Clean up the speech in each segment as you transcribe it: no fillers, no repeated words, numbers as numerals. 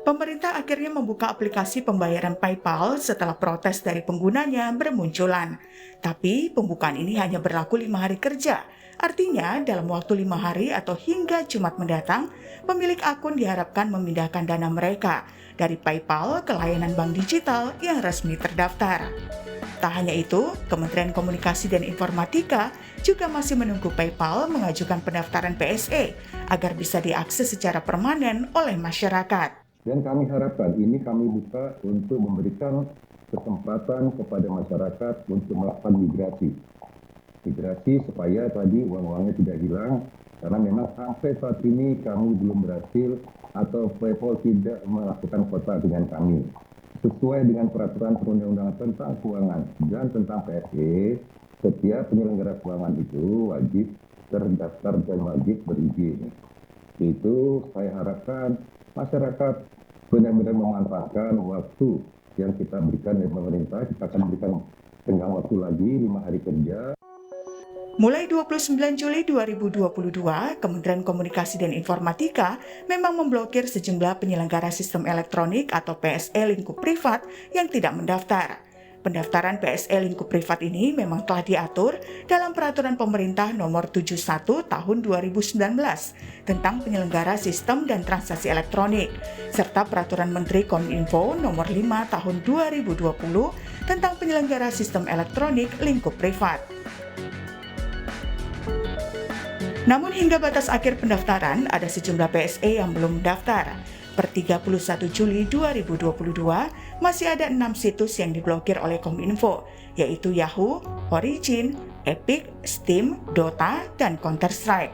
Pemerintah akhirnya membuka aplikasi pembayaran PayPal setelah protes dari penggunanya bermunculan. Tapi pembukaan ini hanya berlaku 5 hari kerja. Artinya dalam waktu 5 hari atau hingga Jumat mendatang, pemilik akun diharapkan memindahkan dana mereka dari PayPal ke layanan bank digital yang resmi terdaftar. Tak hanya itu, Kementerian Komunikasi dan Informatika juga masih menunggu PayPal mengajukan pendaftaran PSE agar bisa diakses secara permanen oleh masyarakat. Dan kami harapkan ini kami buka untuk memberikan kesempatan kepada masyarakat untuk melakukan migrasi. Migrasi supaya tadi uang-uangnya tidak hilang, karena memang sampai saat ini kami belum berhasil atau PayPal tidak melakukan kontak dengan kami. Sesuai dengan peraturan perundang-undangan tentang keuangan dan tentang PSE, setiap penyelenggara keuangan itu wajib terdaftar dan wajib berizin. Itu saya harapkan masyarakat benar-benar memanfaatkan waktu yang kita berikan dari pemerintah. Kita akan berikan tenggang waktu lagi 5 hari kerja. Mulai 29 Juli 2022, Kementerian Komunikasi dan Informatika memang memblokir sejumlah penyelenggara sistem elektronik atau PSE lingkup privat yang tidak mendaftar. Pendaftaran PSE lingkup privat ini memang telah diatur dalam Peraturan Pemerintah Nomor 71 Tahun 2019 tentang penyelenggara sistem dan transaksi elektronik, serta Peraturan Menteri Kominfo Nomor 5 Tahun 2020 tentang penyelenggara sistem elektronik lingkup privat. Namun hingga batas akhir pendaftaran, ada sejumlah PSE yang belum mendaftar. Per 31 Juli 2022, masih ada 6 situs yang diblokir oleh Kominfo, yaitu Yahoo, Origin, Epic, Steam, Dota, dan Counter-Strike.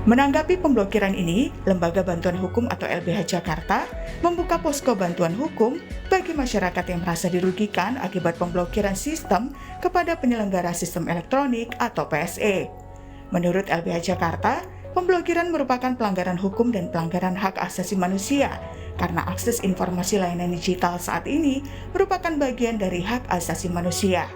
Menanggapi pemblokiran ini, Lembaga Bantuan Hukum atau LBH Jakarta membuka posko bantuan hukum bagi masyarakat yang merasa dirugikan akibat pemblokiran sistem kepada penyelenggara sistem elektronik atau PSE. Menurut LBH Jakarta, pemblokiran merupakan pelanggaran hukum dan pelanggaran hak asasi manusia karena akses informasi layanan digital saat ini merupakan bagian dari hak asasi manusia.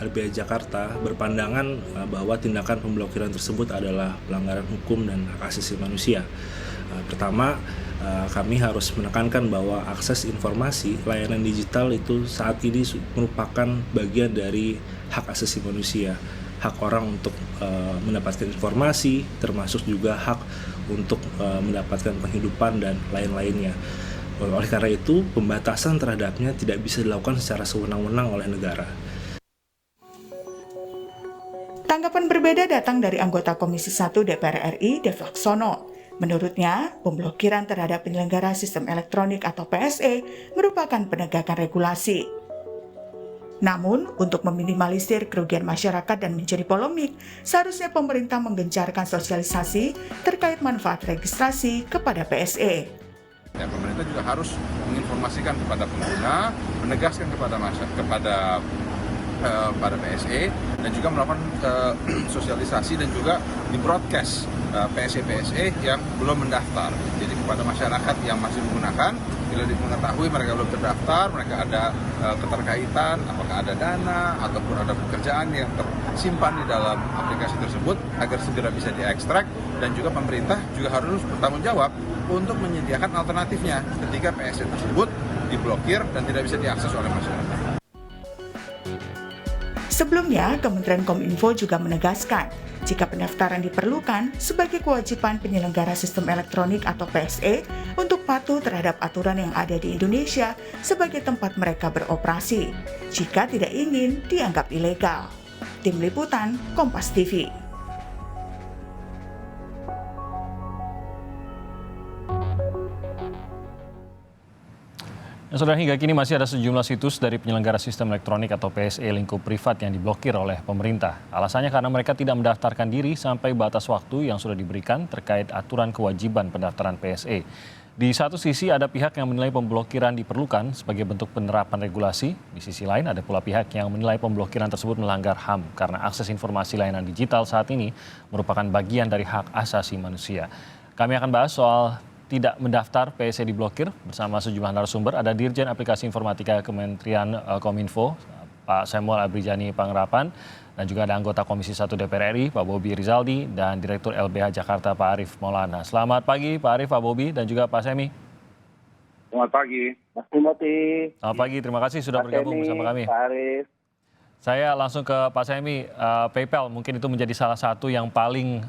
LBH Jakarta berpandangan bahwa tindakan pemblokiran tersebut adalah pelanggaran hukum dan hak asasi manusia. Pertama, kami harus menekankan bahwa akses informasi layanan digital itu saat ini merupakan bagian dari hak asasi manusia. Hak orang untuk mendapatkan informasi, termasuk juga hak untuk mendapatkan penghidupan dan lain-lainnya. Oleh karena itu, pembatasan terhadapnya tidak bisa dilakukan secara sewenang-wenang oleh negara. Tanggapan berbeda datang dari anggota Komisi 1 DPR RI, Dev Laksono. Menurutnya, pemblokiran terhadap penyelenggara sistem elektronik atau PSE merupakan penegakan regulasi. Namun, untuk meminimalisir kerugian masyarakat dan mencari polemik, seharusnya pemerintah menggencarkan sosialisasi terkait manfaat registrasi kepada PSE. Ya, pemerintah juga harus menginformasikan kepada pengguna, menegaskan kepada pada PSE dan juga melakukan sosialisasi dan juga di-broadcast PSE yang belum mendaftar. Jadi kepada masyarakat yang masih menggunakan, bila mengetahui mereka belum terdaftar, mereka ada keterkaitan, apakah ada dana ataupun ada pekerjaan yang tersimpan di dalam aplikasi tersebut agar segera bisa diekstrak, dan juga pemerintah juga harus bertanggung jawab untuk menyediakan alternatifnya ketika PSE tersebut diblokir dan tidak bisa diakses oleh masyarakat. Sebelumnya, Kementerian Kominfo juga menegaskan, jika pendaftaran diperlukan sebagai kewajiban penyelenggara sistem elektronik atau PSE untuk patuh terhadap aturan yang ada di Indonesia sebagai tempat mereka beroperasi, jika tidak ingin dianggap ilegal. Tim Liputan, Kompas TV. Saudara, hingga kini masih ada sejumlah situs dari penyelenggara sistem elektronik atau PSE lingkup privat yang diblokir oleh pemerintah. Alasannya karena mereka tidak mendaftarkan diri sampai batas waktu yang sudah diberikan terkait aturan kewajiban pendaftaran PSE. Di satu sisi ada pihak yang menilai pemblokiran diperlukan sebagai bentuk penerapan regulasi. Di sisi lain ada pula pihak yang menilai pemblokiran tersebut melanggar HAM karena akses informasi layanan digital saat ini merupakan bagian dari hak asasi manusia. Kami akan bahas soal tidak mendaftar PSE diblokir bersama sejumlah narasumber. Ada Dirjen Aplikasi Informatika Kementerian Kominfo, Pak Samuel Abrijani Pangrapan, dan juga ada anggota Komisi 1 DPR RI, Pak Bobi Rizaldi, dan Direktur LBH Jakarta, Pak Arief Maulana. Selamat pagi, Pak Arief, Pak Bobi, dan juga Pak Semi. Selamat pagi, Mas Timothy. Selamat pagi, terima kasih sudah bergabung bersama kami. Pak Arief. Saya langsung ke Pak Semi. PayPal mungkin itu menjadi salah satu yang paling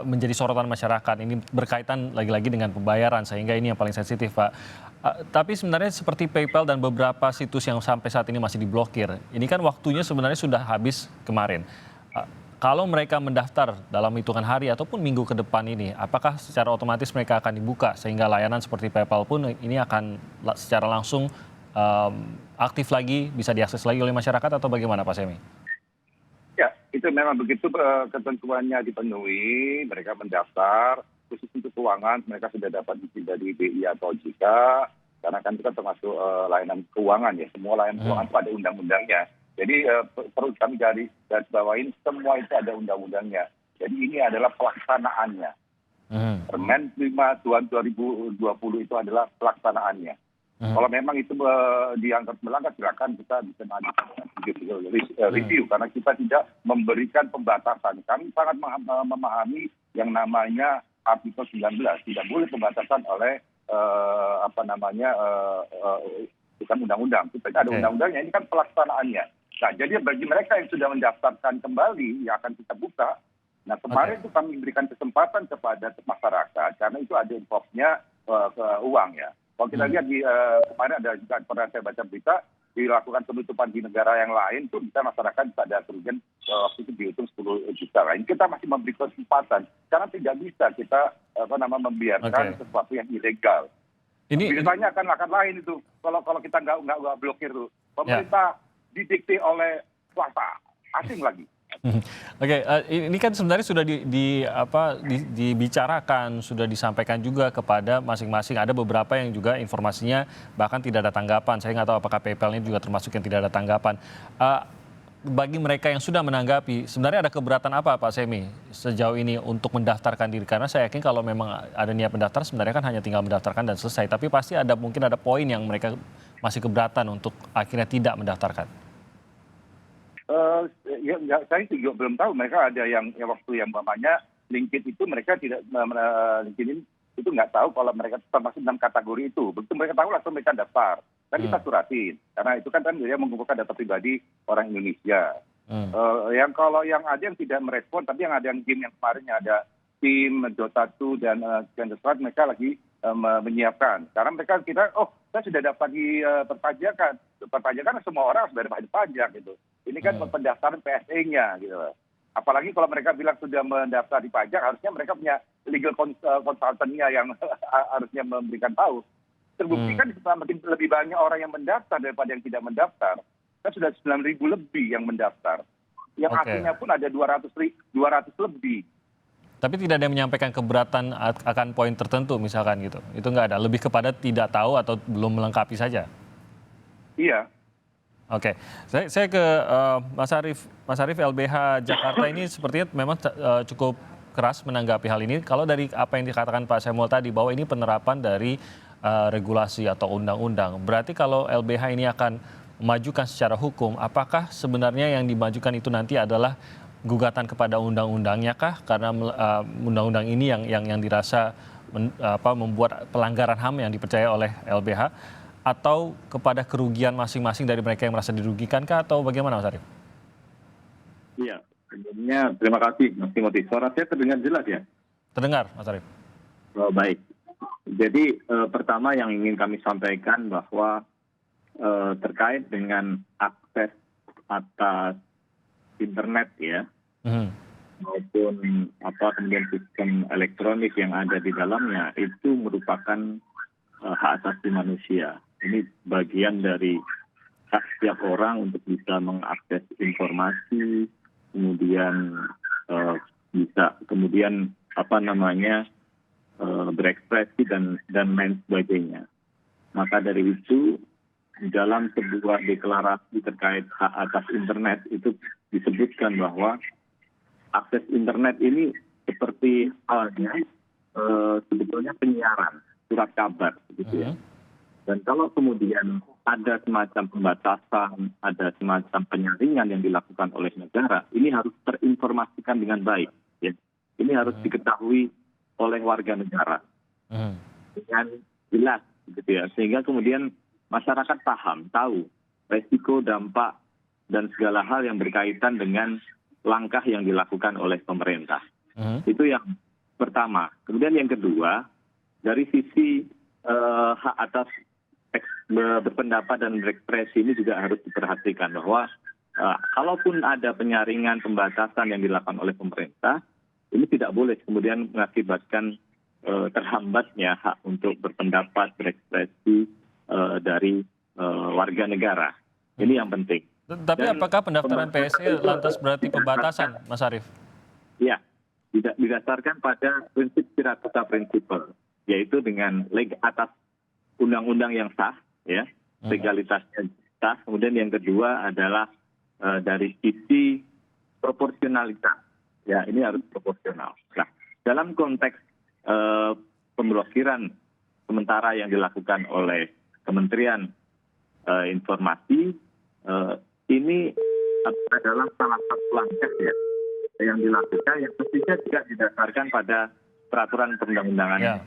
menjadi sorotan masyarakat. Ini berkaitan lagi-lagi dengan pembayaran, sehingga ini yang paling sensitif, Pak. Tapi sebenarnya seperti PayPal dan beberapa situs yang sampai saat ini masih diblokir, ini kan waktunya sebenarnya sudah habis kemarin. Kalau mereka mendaftar dalam hitungan hari ataupun minggu ke depan ini, apakah secara otomatis mereka akan dibuka sehingga layanan seperti PayPal pun ini akan secara langsung aktif lagi, bisa diakses lagi oleh masyarakat, atau bagaimana Pak Semi? Ya, itu memang begitu ketentuannya dipenuhi, mereka mendaftar, khusus untuk keuangan, mereka sudah dapat izin dari BI atau OJK, karena kan kita termasuk layanan keuangan ya, semua layanan keuangan itu ada undang-undangnya. Jadi perlu kami garis bawain, semua itu ada undang-undangnya. Jadi ini adalah pelaksanaannya. Permen 5 2020 itu adalah pelaksanaannya. Kalau memang itu dianggap melanggar, silakan kita bisa review, karena kita tidak memberikan pembatasan. Kami sangat memahami yang namanya artikel 19, tidak boleh pembatasan oleh bukan undang-undang. Kita ada undang-undangnya, ini kan pelaksanaannya. Nah, jadi bagi mereka yang sudah mendaftarkan kembali, yang akan kita buka. Nah, kemarin itu kami berikan kesempatan kepada masyarakat, karena itu ada involve-nya ke uang ya. Kalau kita lihat di kemarin ada juga pernah saya baca berita, dilakukan penutupan di negara yang lain, itu bisa masyarakat bisa ada kerugian waktu itu dihitung 10 juta. Ini kita masih memberi kesempatan, karena tidak bisa kita membiarkan sesuatu yang ilegal. Beritanya akan lain itu, kalau kita nggak blokir itu. Pemerintah didikte oleh swasta, asing lagi. Ini kan sebenarnya sudah dibicarakan, sudah disampaikan juga kepada masing-masing. Ada beberapa yang juga informasinya bahkan tidak ada tanggapan. Saya nggak tahu apakah PayPal ini juga termasuk yang tidak ada tanggapan. Bagi mereka yang sudah menanggapi, sebenarnya ada keberatan apa Pak Semi sejauh ini untuk mendaftarkan diri? Karena saya yakin kalau memang ada niat mendaftar, sebenarnya kan hanya tinggal mendaftarkan dan selesai. Tapi pasti mungkin ada poin yang mereka masih keberatan untuk akhirnya tidak mendaftarkan. Saya juga belum tahu, mereka ada yang waktu yang umpamanya LinkedIn itu mereka tidak, LinkedIn itu nggak tahu kalau mereka termasuk dalam kategori itu. Begitu mereka tahu langsung mereka daftar. Kan kita suratin, karena itu kan dia mengumpulkan data pribadi orang Indonesia. Yang kalau yang ada yang tidak merespon, tapi yang ada yang game yang kemarin ada tim Dota 2 dan Counter-Strike, mereka lagi menyiapkan. Karena mereka saya sudah daftar di perpajakan. Perpajakan semua orang sudah ada pajak gitu. Ini kan pendaftaran PSE-nya gitu. Apalagi kalau mereka bilang sudah mendaftar di pajak, harusnya mereka punya legal consultant-nya yang harusnya memberikan tahu. Terbukti kan semakin lebih banyak orang yang mendaftar daripada yang tidak mendaftar. Kan sudah 9.000 lebih yang mendaftar. Yang aslinya pun ada 200 lebih. Tapi tidak ada yang menyampaikan keberatan akan poin tertentu misalkan gitu. Itu nggak ada. Lebih kepada tidak tahu atau belum melengkapi saja. Iya. Oke, saya ke Mas Arief. Mas Arief, LBH Jakarta ini sepertinya memang cukup keras menanggapi hal ini. Kalau dari apa yang dikatakan Pak Samuel tadi, bahwa ini penerapan dari regulasi atau undang-undang. Berarti kalau LBH ini akan memajukan secara hukum, apakah sebenarnya yang dimajukan itu nanti adalah gugatan kepada undang-undangnya kah? Karena undang-undang ini yang dirasa membuat pelanggaran HAM yang dipercaya oleh LBH, atau kepada kerugian masing-masing dari mereka yang merasa dirugikan kah, atau bagaimana Mas Arief? Iya, sebelumnya terima kasih Mas Timothy. Suara saya terdengar jelas ya? Terdengar Mas Arief. Oh, baik. Jadi pertama yang ingin kami sampaikan bahwa terkait dengan akses atas internet ya, maupun kemudian sistem elektronik yang ada di dalamnya, itu merupakan hak asasi manusia. Ini bagian dari hak setiap orang untuk bisa mengakses informasi, kemudian bisa berekspresi dan lain sebagainya. Maka dari itu dalam sebuah deklarasi terkait hak atas internet itu disebutkan bahwa akses internet ini seperti halnya sebetulnya penyiaran surat kabar gitu ya. Dan kalau kemudian ada semacam pembatasan, ada semacam penyaringan yang dilakukan oleh negara, ini harus terinformasikan dengan baik. Ya. Ini harus diketahui oleh warga negara dengan jelas, gitu ya. Sehingga kemudian masyarakat paham, tahu resiko, dampak, dan segala hal yang berkaitan dengan langkah yang dilakukan oleh pemerintah. Itu yang pertama. Kemudian yang kedua, dari sisi hak atas berpendapat dan berekspresi ini juga harus diperhatikan bahwa kalaupun ada penyaringan, pembatasan yang dilakukan oleh pemerintah, ini tidak boleh kemudian mengakibatkan terhambatnya hak untuk berpendapat, berekspresi dari warga negara. Ini yang penting. Tapi Dan apakah pendaftaran PSE lantas berarti pembatasan, Mas Arief? Ya, didasarkan pada prinsip Siracusa Principle, yaitu dengan atas undang-undang yang sah, ya, legalitasnya sah. Kemudian yang kedua adalah dari sisi proporsionalitas, ya, ini harus proporsional. Nah, dalam konteks pemblokiran sementara yang dilakukan oleh Kementerian Informasi, ini adalah salah satu langkah ya yang dilakukan yang mestinya juga didasarkan pada peraturan perundang-undangan. Ya.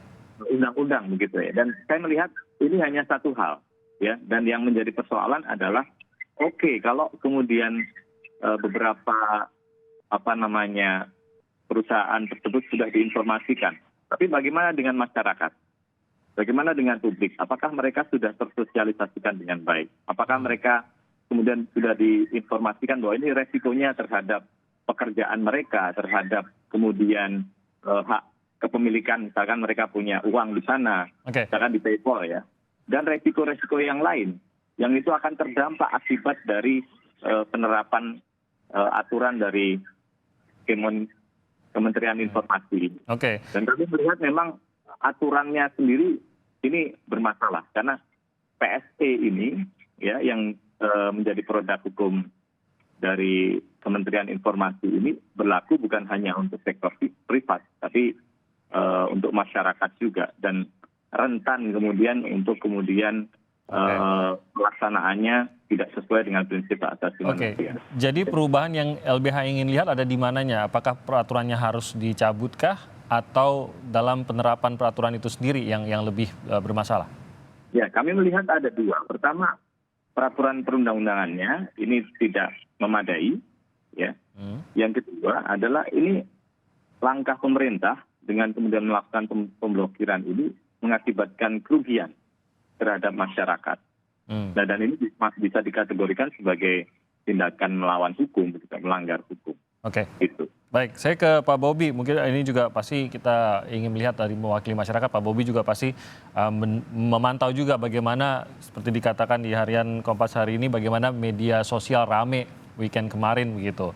Undang-undang begitu ya. Dan saya melihat ini hanya satu hal ya, dan yang menjadi persoalan adalah oke, kalau kemudian beberapa perusahaan tersebut sudah diinformasikan, tapi bagaimana dengan masyarakat? Bagaimana dengan publik? Apakah mereka sudah tersosialisasikan dengan baik? Apakah mereka kemudian sudah diinformasikan bahwa ini resikonya terhadap pekerjaan mereka, terhadap kemudian hak kepemilikan, misalkan mereka punya uang di sana, misalkan di PayPal ya, dan resiko-resiko yang lain, yang itu akan terdampak akibat dari penerapan aturan dari Kementerian Informasi. Dan kami melihat memang aturannya sendiri ini bermasalah, karena PSE ini ya yang menjadi produk hukum dari Kementerian Informasi ini berlaku bukan hanya untuk sektor privat, tapi untuk masyarakat juga, dan rentan kemudian untuk kemudian pelaksanaannya tidak sesuai dengan prinsip hak asasi manusia. Jadi perubahan yang LBH ingin lihat ada di mananya? Apakah peraturannya harus dicabutkah atau dalam penerapan peraturan itu sendiri yang lebih bermasalah? Ya, kami melihat ada dua. Pertama, peraturan perundang-undangannya ini tidak memadai, ya. Yang kedua adalah ini langkah pemerintah dengan kemudian melakukan pemblokiran ini mengakibatkan kerugian terhadap masyarakat. Nah, dan ini bisa dikategorikan sebagai tindakan melawan hukum, melanggar hukum. Itu. Baik, saya ke Pak Bobi. Mungkin ini juga pasti kita ingin melihat dari mewakili masyarakat. Pak Bobi juga pasti memantau juga bagaimana, seperti dikatakan di harian Kompas hari ini, bagaimana media sosial rame weekend kemarin begitu.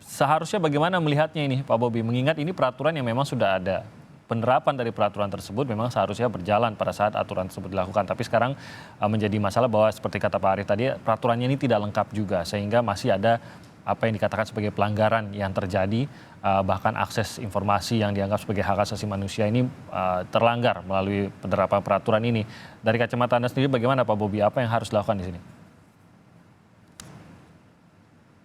Seharusnya bagaimana melihatnya ini Pak Bobi, mengingat ini peraturan yang memang sudah ada. Penerapan dari peraturan tersebut memang seharusnya berjalan pada saat aturan tersebut dilakukan. Tapi sekarang menjadi masalah bahwa seperti kata Pak Arief tadi, peraturannya ini tidak lengkap juga. Sehingga masih ada apa yang dikatakan sebagai pelanggaran yang terjadi. Bahkan akses informasi yang dianggap sebagai hak asasi manusia ini terlanggar melalui penerapan peraturan ini. Dari kacamata Anda sendiri bagaimana Pak Bobi, apa yang harus dilakukan di sini?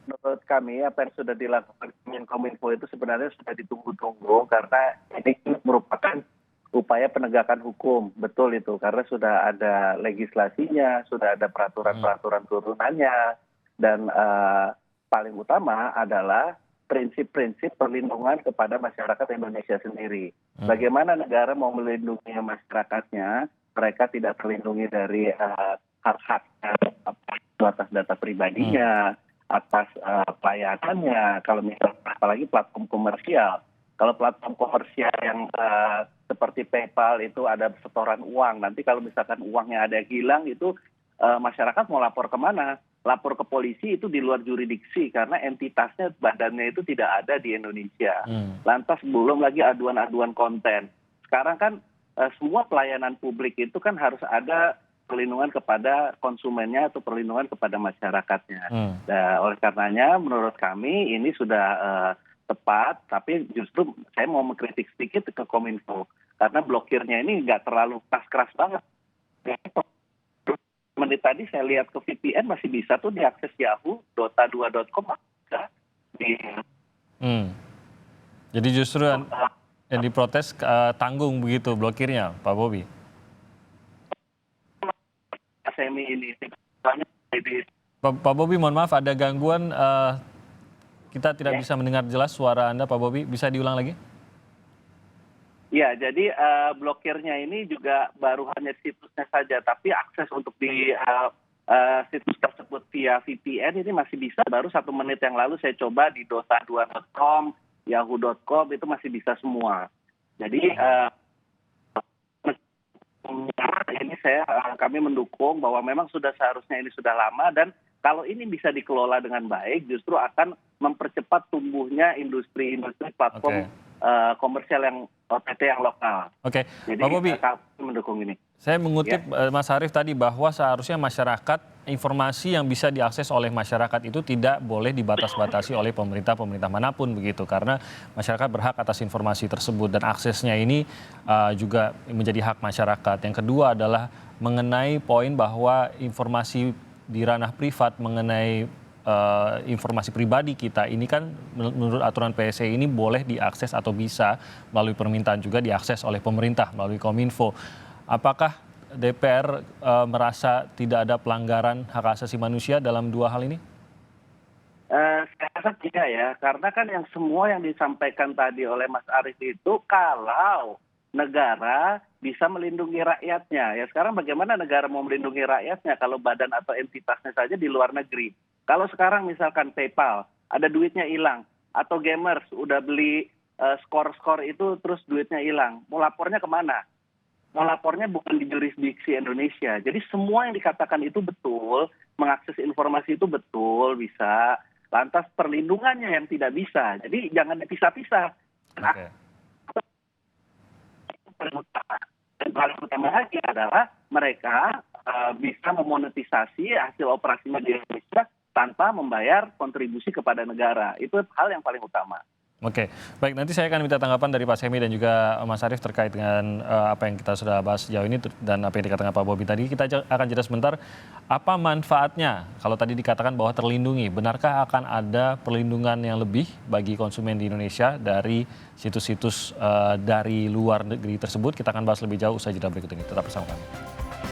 Menurut kami apa yang sudah dilakukan Kominfo itu sebenarnya sudah ditunggu-tunggu, karena ini merupakan upaya penegakan hukum. Betul itu, karena sudah ada legislasinya, sudah ada peraturan-peraturan turunannya, dan paling utama adalah prinsip-prinsip perlindungan kepada masyarakat Indonesia sendiri. Bagaimana negara mau melindungi masyarakatnya, mereka tidak terlindungi dari hak-haknya atas data pribadinya, atas pelayanannya, kalau misalnya apalagi platform komersial. Kalau platform komersial yang seperti PayPal itu ada setoran uang, nanti kalau misalkan uangnya ada hilang itu masyarakat mau lapor kemana? Lapor ke polisi itu di luar jurisdiksi karena entitasnya, badannya itu tidak ada di Indonesia. Lantas belum lagi aduan-aduan konten. Sekarang kan semua pelayanan publik itu kan harus ada perlindungan kepada konsumennya atau perlindungan kepada masyarakatnya. Nah, oleh karenanya menurut kami ini sudah tepat, tapi justru saya mau mengkritik sedikit ke Kominfo. karena blokirnya ini nggak terlalu keras banget. Menit tadi saya lihat ke VPN masih bisa tuh diakses Yahoo, dota2.com bisa. Jadi justru yang diprotes tanggung begitu blokirnya, Pak Bobi? Semi ini. Pak Bobi, mohon maaf ada gangguan, kita tidak bisa mendengar jelas suara Anda, Pak Bobi. Bisa diulang lagi? Ya, jadi blokirnya ini juga baru hanya situsnya saja, tapi akses untuk di situs tersebut via VPN ini masih bisa. Baru 1 menit yang lalu saya coba di dota2.com, yahoo.com itu masih bisa semua. Jadi ini kami mendukung bahwa memang sudah seharusnya ini sudah lama, dan kalau ini bisa dikelola dengan baik justru akan mempercepat tumbuhnya industri platform komersial yang OTT yang lokal. Oke, jadi Pak Bobi, kami mendukung ini. Saya mengutip Mas Arief tadi bahwa seharusnya masyarakat, informasi yang bisa diakses oleh masyarakat itu tidak boleh dibatas-batasi oleh pemerintah manapun begitu, karena masyarakat berhak atas informasi tersebut dan aksesnya ini juga menjadi hak masyarakat. Yang kedua adalah mengenai poin bahwa informasi di ranah privat mengenai informasi pribadi kita ini kan menurut aturan PSE ini boleh diakses atau bisa melalui permintaan juga diakses oleh pemerintah melalui Kominfo. Apakah DPR merasa tidak ada pelanggaran hak asasi manusia dalam 2 hal ini? Saya rasa tidak ya, karena kan yang semua yang disampaikan tadi oleh Mas Arief itu kalau negara bisa melindungi rakyatnya. Ya sekarang bagaimana negara mau melindungi rakyatnya kalau badan atau entitasnya saja di luar negeri. Kalau sekarang misalkan PayPal, ada duitnya hilang, atau gamers udah beli skor-skor itu terus duitnya hilang, mau lapornya kemana? Mau lapornya bukan di jurisdiksi Indonesia. Jadi semua yang dikatakan itu betul, mengakses informasi itu betul, bisa. Lantas perlindungannya yang tidak bisa. Jadi jangan dipisah-pisah. Okay. Dan paling utama lagi adalah mereka bisa memonetisasi hasil operasinya di Indonesia tanpa membayar kontribusi kepada negara. Itu hal yang paling utama. Oke, baik, nanti saya akan minta tanggapan dari Pak Semi dan juga Mas Arief terkait dengan apa yang kita sudah bahas sejauh ini dan apa yang dikatakan Pak Bobi tadi. Kita akan jeda sebentar. Apa manfaatnya kalau tadi dikatakan bahwa terlindungi? Benarkah akan ada perlindungan yang lebih bagi konsumen di Indonesia dari situs-situs dari luar negeri tersebut? Kita akan bahas lebih jauh usai jeda berikut ini. Tetap bersama kami.